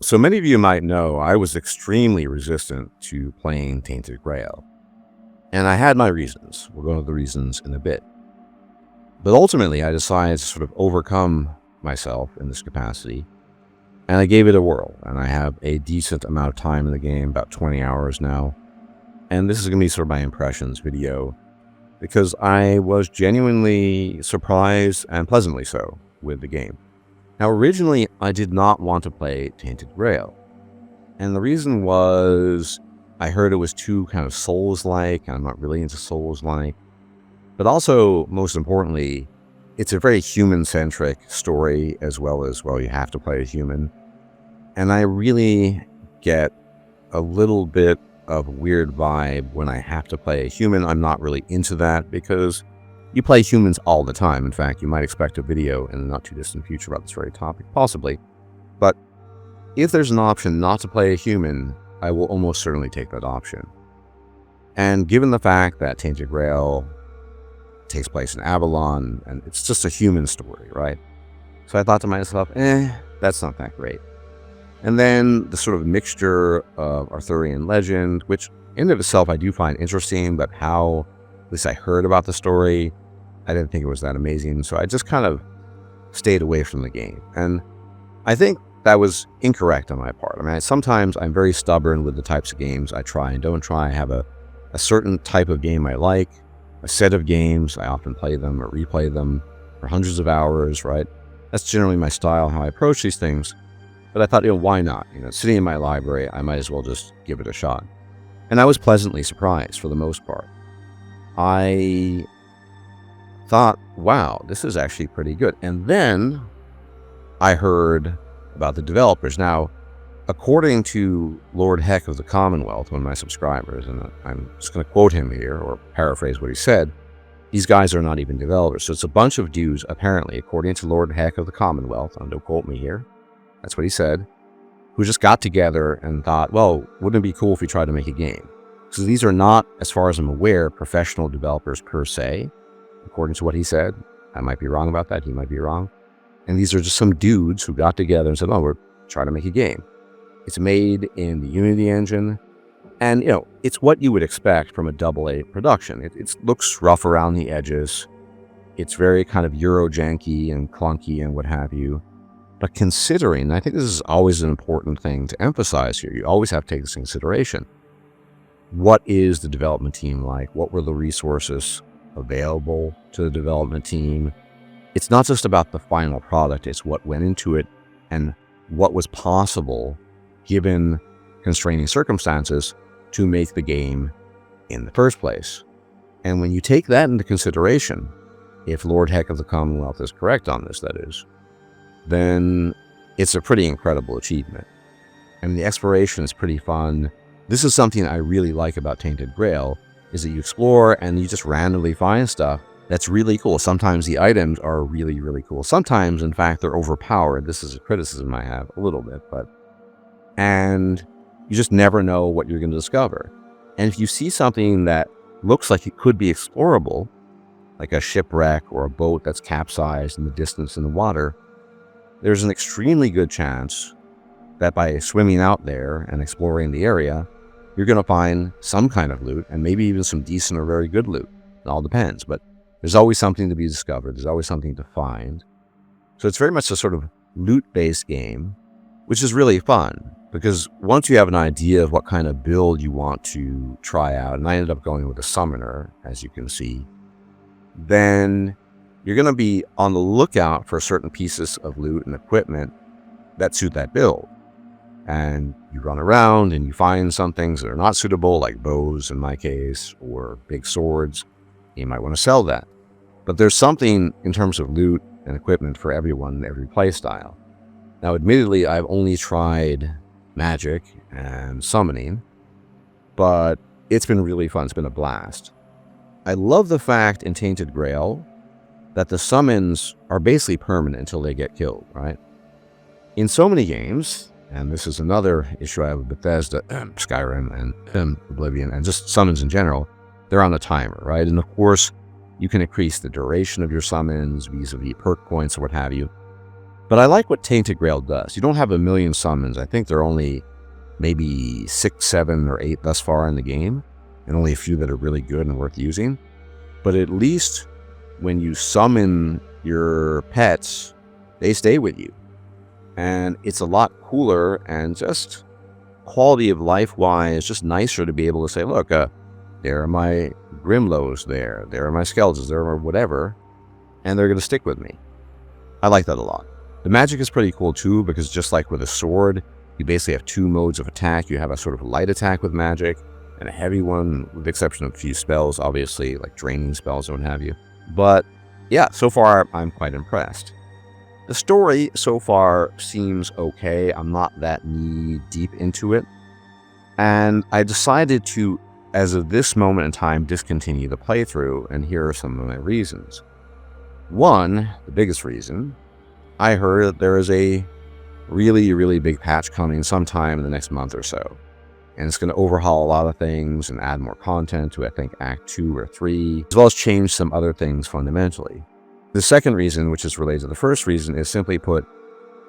So many of you might know I was extremely resistant to playing Tainted Grail, and I had my reasons. We'll go into the reasons in a bit. But ultimately, I decided to sort of overcome myself in this capacity, and I gave it a whirl, and I have a decent amount of time in the game, about 20 hours now, and this is going to be sort of my impressions video, because I was genuinely surprised, and pleasantly so, with the game. Now, originally, I did not want to play Tainted Grail. And the reason was I heard it was too kind of Souls-like, and I'm not really into Souls-like. But also, most importantly, it's a very human-centric story as well as, well, you have to play a human. And I really get a little bit of a weird vibe when I have to play a human. I'm not really into that because you play humans all the time. In fact, you might expect a video in the not too distant future about this very topic, possibly. But if there's an option not to play a human, I will almost certainly take that option. And given the fact that Tainted Grail takes place in Avalon, and it's just a human story, right? So I thought to myself, that's not that great. And then the sort of mixture of Arthurian legend, which in and of itself I do find interesting, but how, at least I heard about the story, I didn't think it was that amazing, so I just kind of stayed away from the game. And I think that was incorrect on my part. I mean, sometimes I'm very stubborn with the types of games I try and don't try. I have a certain type of game I like, a set of games. I often play them or replay them for hundreds of hours, right? That's generally my style, how I approach these things. But I thought, why not? Sitting in my library, I might as well just give it a shot. And I was pleasantly surprised for the most part. I thought, wow, this is actually pretty good. And then I heard about the developers. Now, according to Lord Heck of the Commonwealth, one of my subscribers, and I'm just going to quote him here or paraphrase what he said, these guys are not even developers. So it's a bunch of dudes, apparently, according to Lord Heck of the Commonwealth, and don't quote me here, that's what he said, who just got together and thought, well, wouldn't it be cool if we tried to make a game? So these are not, as far as I'm aware, professional developers per se, according to what he said. I might be wrong about that. He might be wrong. And these are just some dudes who got together and said, oh, we're trying to make a game. It's made in the Unity engine. And, it's what you would expect from a AA production. It looks rough around the edges. It's very kind of Euro-janky and clunky and what have you. But considering, and I think this is always an important thing to emphasize here, you always have to take this into consideration. What is the development team like? What were the resources available to the development team? It's not just about the final product, it's what went into it and what was possible given constraining circumstances to make the game in the first place. And when you take that into consideration, if Lord Heck of the Commonwealth is correct on this, that is, then it's a pretty incredible achievement. And the exploration is pretty fun. This is something I really like about Tainted Grail, is that you explore and you just randomly find stuff that's really cool. Sometimes the items are really, really cool. Sometimes, in fact, they're overpowered. This is a criticism I have a little bit, and you just never know what you're going to discover. And if you see something that looks like it could be explorable, like a shipwreck or a boat that's capsized in the distance in the water, there's an extremely good chance that by swimming out there and exploring the area, you're going to find some kind of loot and maybe even some decent or very good loot. It all depends, but there's always something to be discovered. There's always something to find. So it's very much a sort of loot-based game, which is really fun because once you have an idea of what kind of build you want to try out, and I ended up going with a summoner, as you can see, then you're going to be on the lookout for certain pieces of loot and equipment that suit that build. And you run around and you find some things that are not suitable, like bows in my case, or big swords. You might want to sell that. But there's something in terms of loot and equipment for everyone in every playstyle. Now, admittedly, I've only tried magic and summoning, but it's been really fun. It's been a blast. I love the fact in Tainted Grail that the summons are basically permanent until they get killed, right? In so many games, and this is another issue I have with Bethesda, Skyrim, and Oblivion, and just summons in general, they're on a timer, right? And of course, you can increase the duration of your summons vis-a-vis perk points or what have you. But I like what Tainted Grail does. You don't have a million summons. I think there are only maybe 6, 7, or 8 thus far in the game, and only a few that are really good and worth using. But at least when you summon your pets, they stay with you. And it's a lot cooler and just quality of life wise, just nicer to be able to say, look, there are my Grimlows there are my Skeletons, there are whatever, and they're going to stick with me. I like that a lot. The magic is pretty cool too, because just like with a sword, you basically have 2 modes of attack. You have a sort of light attack with magic, and a heavy one, with the exception of a few spells, obviously, like draining spells and what have you. But yeah, so far, I'm quite impressed. The story so far seems okay. I'm not that knee-deep into it. And I decided to, as of this moment in time, discontinue the playthrough, and here are some of my reasons. One, the biggest reason, I heard that there is a really, really big patch coming sometime in the next month or so. And it's going to overhaul a lot of things and add more content to, I think, Act 2 or 3, as well as change some other things fundamentally. The second reason, which is related to the first reason, is simply put,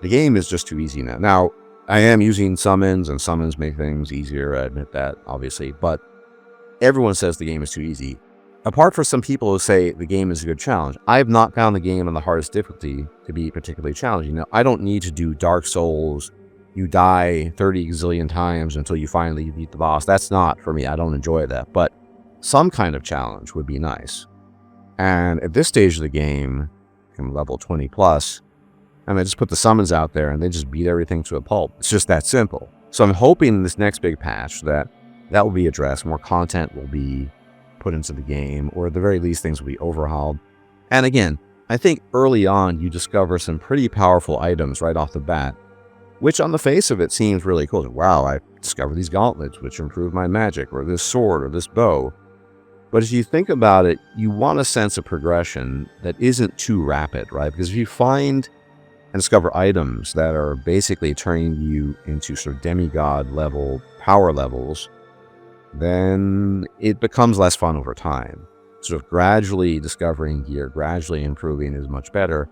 the game is just too easy now. Now, I am using summons, and summons make things easier, I admit that, obviously, but everyone says the game is too easy. Apart from some people who say the game is a good challenge, I have not found the game on the hardest difficulty to be particularly challenging. Now, I don't need to do Dark Souls, you die 30 gazillion times until you finally beat the boss. That's not for me. I don't enjoy that. But some kind of challenge would be nice. And at this stage of the game, I'm level 20 plus, and I just put the summons out there and they just beat everything to a pulp. It's just that simple. So I'm hoping in this next big patch that will be addressed. More content will be put into the game, or at the very least, things will be overhauled. And again, I think early on you discover some pretty powerful items right off the bat, which on the face of it seems really cool. Wow, I discovered these gauntlets, which improve my magic, or this sword, or this bow. But if you think about it, you want a sense of progression that isn't too rapid, right? Because if you find and discover items that are basically turning you into sort of demigod level power levels, then it becomes less fun over time. Sort of gradually discovering gear, gradually improving is much better.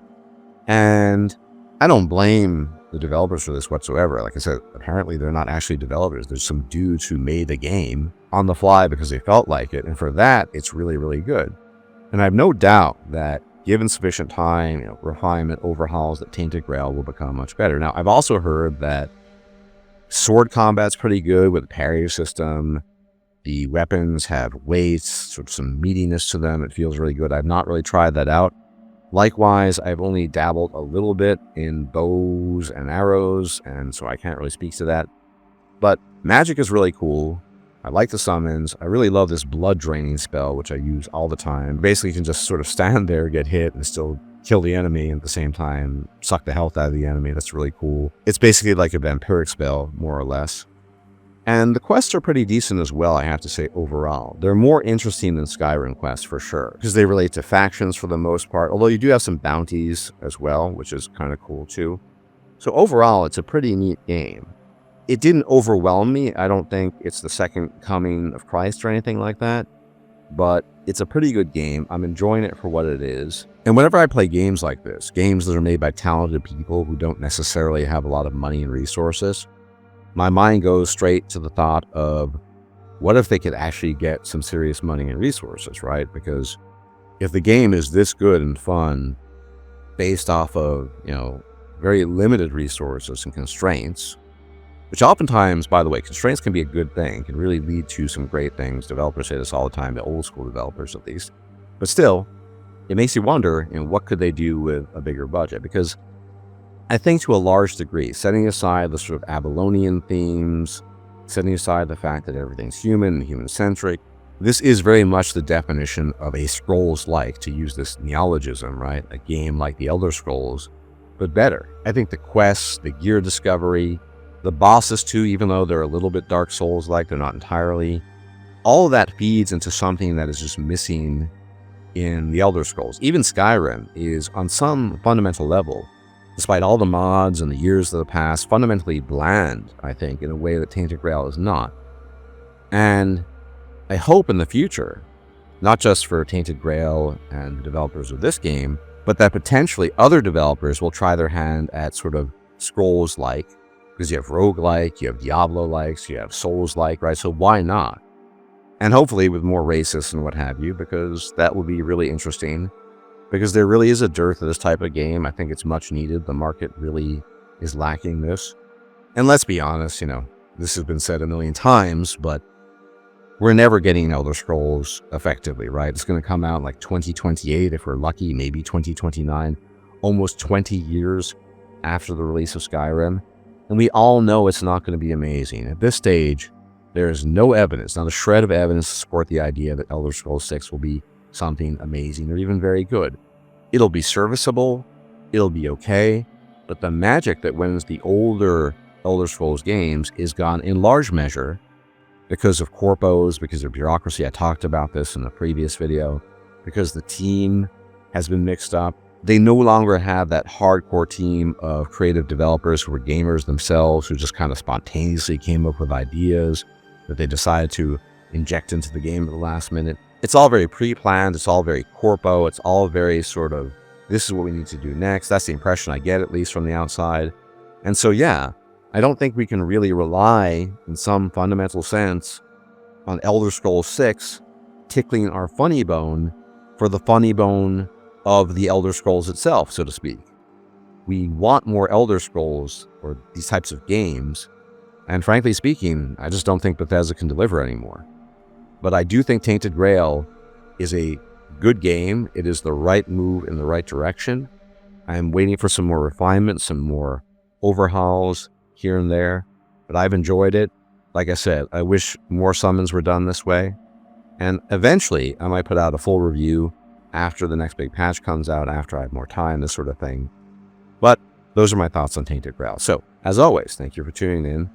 And I don't blame the developers for this whatsoever. Like I said, apparently they're not actually developers. There's some dudes who made the game on the fly because they felt like it. And for that, it's really, really good. And I have no doubt that given sufficient time, refinement, overhauls, that Tainted Grail will become much better. Now, I've also heard that sword combat's pretty good with a parry system. The weapons have weights, sort of some meatiness to them. It feels really good. I've not really tried that out. Likewise, I've only dabbled a little bit in bows and arrows, and so I can't really speak to that. But magic is really cool. I like the summons. I really love this blood draining spell, which I use all the time. Basically, you can just sort of stand there, get hit, and still kill the enemy, and at the same time suck the health out of the enemy. That's really cool. It's basically like a vampiric spell, more or less. And the quests are pretty decent as well, I have to say, overall. They're more interesting than Skyrim quests, for sure, because they relate to factions for the most part, although you do have some bounties as well, which is kind of cool too. So overall, it's a pretty neat game. It didn't overwhelm me. I don't think it's the second coming of Christ or anything like that, but it's a pretty good game. I'm enjoying it for what it is. And whenever I play games like this, games that are made by talented people who don't necessarily have a lot of money and resources, my mind goes straight to the thought of, what if they could actually get some serious money and resources, right? Because if the game is this good and fun based off of, very limited resources and constraints, which oftentimes, by the way, constraints can be a good thing, can really lead to some great things. Developers say this all the time, the old school developers at least. But still, it makes you wonder, what could they do with a bigger budget? Because I think to a large degree, setting aside the sort of Babylonian themes, setting aside the fact that everything's human and human-centric, this is very much the definition of a Scrolls-like, to use this neologism, right? A game like the Elder Scrolls, but better. I think the quests, the gear discovery, the bosses too, even though they're a little bit Dark Souls-like, they're not entirely. All of that feeds into something that is just missing in the Elder Scrolls. Even Skyrim is, on some fundamental level, despite all the mods and the years that have passed, fundamentally bland, I think, in a way that Tainted Grail is not. And I hope in the future, not just for Tainted Grail and the developers of this game, but that potentially other developers will try their hand at sort of Scrolls-like, because you have roguelike, you have Diablo-likes, you have Souls-like, right? So why not? And hopefully with more racists and what have you, because that would be really interesting, because there really is a dearth of this type of game. I think it's much needed. The market really is lacking this. And let's be honest, this has been said a million times, but we're never getting Elder Scrolls effectively, right? It's going to come out like 2028 if we're lucky, maybe 2029, almost 20 years after the release of Skyrim. And we all know it's not going to be amazing. At this stage, there is no evidence, not a shred of evidence to support the idea that Elder Scrolls 6 will be something amazing or even very good. It'll be serviceable, it'll be okay, but the magic that wins the older Elder Scrolls games is gone in large measure because of corpos, because of bureaucracy. I talked about this in the previous video, because the team has been mixed up. They no longer have that hardcore team of creative developers who were gamers themselves, who just kind of spontaneously came up with ideas that they decided to inject into the game at the last minute. It's all very pre-planned. It's all very corpo. It's all very sort of, this is what we need to do next. That's the impression I get, at least from the outside. And so, yeah, I don't think we can really rely in some fundamental sense on Elder Scrolls 6 tickling our funny bone for the funny bone of the Elder Scrolls itself, so to speak. We want more Elder Scrolls or these types of games, and frankly speaking, I just don't think Bethesda can deliver anymore. But I do think Tainted Grail is a good game. It is the right move in the right direction. I'm waiting for some more refinement, some more overhauls here and there, but I've enjoyed it. Like I said, I wish more summons were done this way. And eventually, I might put out a full review after the next big patch comes out, after I have more time, this sort of thing. But those are my thoughts on Tainted Grail. So, as always, thank you for tuning in.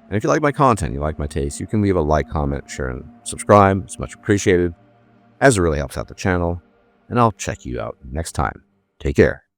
And if you like my content, you like my taste, you can leave a like, comment, share, and subscribe. It's much appreciated, as it really helps out the channel. And I'll check you out next time. Take care.